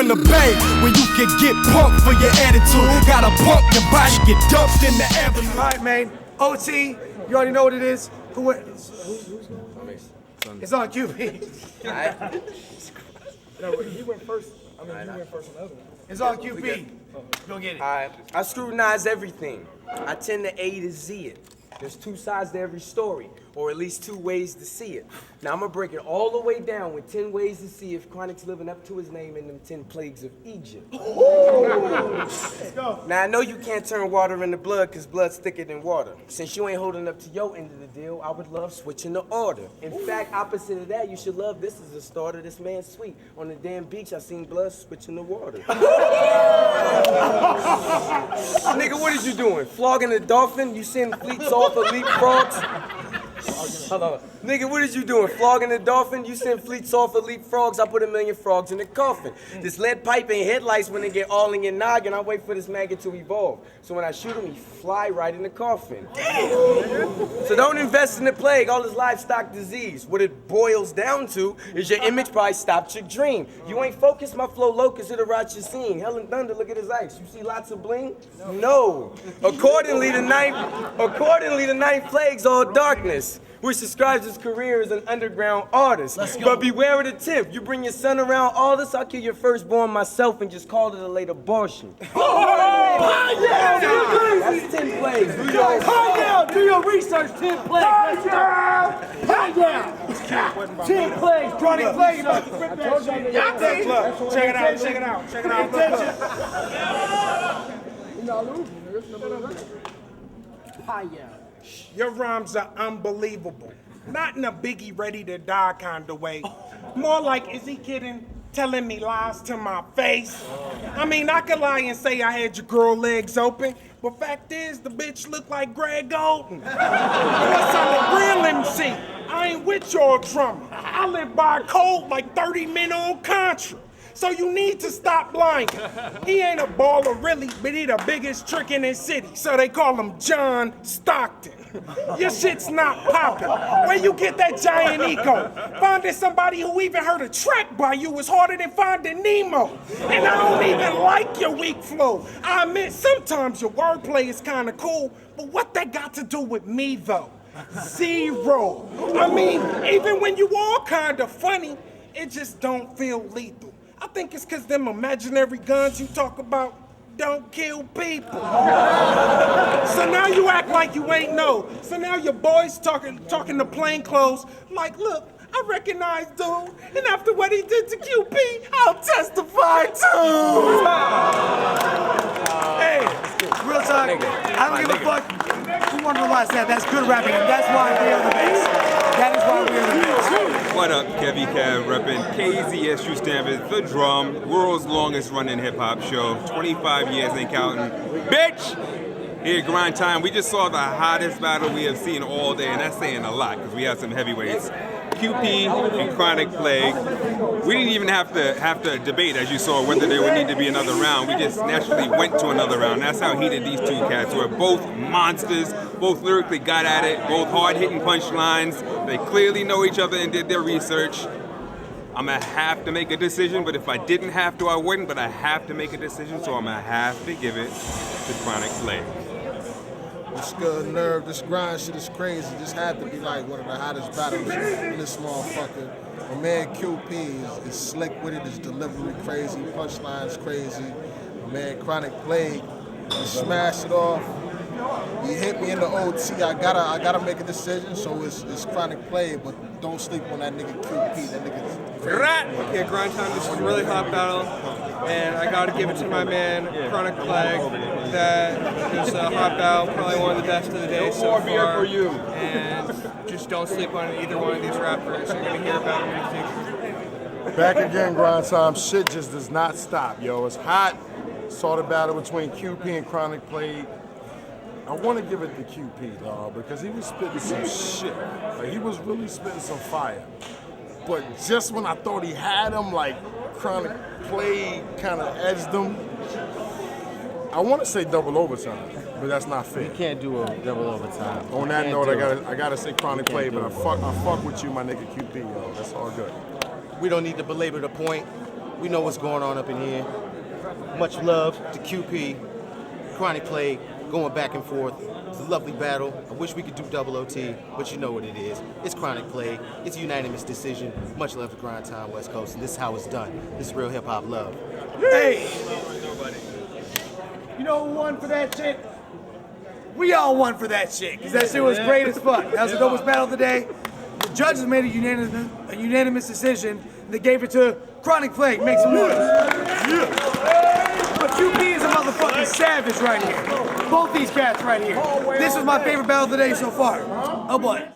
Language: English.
from the bay when you can get punked for your attitude. Gotta pump your body, get dumped in the avenue. Alright, man. OT, you already know what it is. Who went? It's on QP. No, he went first. I mean, you went first on the other one. It's on QP. Go get it. Alright, I scrutinize everything. I tend to A to Z it. There's two sides to every story, or at least two ways to see it. Now I'm gonna break it all the way down with 10 ways to see if Chronic's living up to his name in them 10 plagues of Egypt. Let's go. Now I know you can't turn water into blood because blood's thicker than water. Since you ain't holding up to your end of the deal, I would love switching the order. In fact, opposite of that, you should love this as a starter. This man's sweet. On the damn beach, I seen blood switching the water. Nigga, what is you doing? Flogging a dolphin? You send fleets off of leapfrogs? Hold on. Nigga, what is you doing? Flogging a dolphin? You send fleets off of leapfrogs? I put 1,000,000 frogs in the coffin. This lead pipe ain't headlights when they get all in your noggin. I wait for this maggot to evolve. So when I shoot him, he fly right in the coffin. Damn! So don't invest in the plague, all this livestock disease. What it boils down to is your image probably stopped your dream. You ain't focused, my flow locust, it'll rot your scene. Hell and thunder, look at his ice. You see lots of bling? No. Accordingly, the ninth plague's all darkness, which describes his career as an underground artist. But beware of the tip. You bring your son around all this, I'll kill your firstborn myself and just call it a late abortion. That's 10 plagues. Calm down. Do your research. 10 plagues. Calm down. 10 plagues. Chronic plague. Check it out. Check it out. Check it out. You're not losing. Your rhymes are unbelievable. Not in a Biggie ready to die kind of way. More like, is he kidding? Telling me lies to my face. I mean, I could lie and say I had your girl legs open, but fact is, the bitch look like Greg Golden. Plus, I'm a real MC. I ain't with your drama. I live by a code like 30 men on Contra. So you need to stop lying. He ain't a baller really, but he the biggest trick in his city. So they call him John Stockton. Your shit's not popping. Where you get that giant ego? Finding somebody who even heard a track by you is harder than finding Nemo. And I don't even like your weak flow. I admit sometimes your wordplay is kind of cool, but what that got to do with me though? Zero. I mean, even when you are kind of funny, it just don't feel lethal. I think it's because them imaginary guns you talk about don't kill people. So now you act like you ain't know. So now your boys talking to plainclothes like, look, I recognize dude, and after what he did to QP, I'll testify too. Hey, real talk. I don't give a fuck who wonder why I said that's good rapping, and that's why we are the best. That is why we are the best. What up, Kevy Kev, reppin' KZSU Stanford, the drum, world's longest running hip hop show, 25 years ain't counting. Bitch! Here at Grind Time, we just saw the hottest battle we have seen all day, and that's saying a lot, because we have some heavyweights. QP and Kronic Plague. We didn't even have to debate, as you saw, whether there would need to be another round. We just naturally went to another round. That's how heated these two cats were. Both monsters, both lyrically got at it, both hard-hitting punchlines. They clearly know each other and did their research. I'm gonna have to make a decision, but if I didn't have to, I wouldn't, but I have to make a decision, so I'm gonna have to give it to Kronic Plague. This good nerve, this grind shit is crazy. This had to be like one of the hottest battles in this motherfucker. My man QP is slick with it, his delivery crazy, punchlines crazy. My man Kronic Plague, he smashed it off. He hit me in the OT. I gotta make a decision, so it's Kronic Plague, but don't sleep on that nigga QP. That nigga's crazy. Yeah, Grind Time, this is a really hot battle, and I gotta give it to my man, Kronic Plague. That is a hot battle, probably one of the best of the day so far. Beer for you. And just don't sleep on either one of these rappers. You're gonna hear about them in the future. Back again, Grind Time. Shit just does not stop, yo. It's hot. Saw the battle between QP and Kronic Plague. I want to give it to QP, dog, because he was spitting some shit. Like, he was really spitting some fire. But just when I thought he had him, like, Kronic Plague kind of edged him. I want to say double overtime, but that's not fair. You can't do a double overtime. On that note, I gotta say Kronic Plague, but I fuck with you, my nigga QP, yo. That's all good. We don't need to belabor the point. We know what's going on up in here. Much love to QP, Kronic Plague, going back and forth. It's a lovely battle. I wish we could do double OT, but you know what it is. It's Kronic Plague. It's a unanimous decision. Much love to Grind Time West Coast, and this is how it's done. This is real hip hop love. Hey! You know who won for that shit? We all won for that shit, because that shit was great as fuck. That was the dopest battle of the day. The judges made a unanimous decision. They gave it to Kronic Plague. Make some noise. But QP is a motherfucking savage right here. Both these cats right here. This was my favorite battle of the day so far. Oh boy.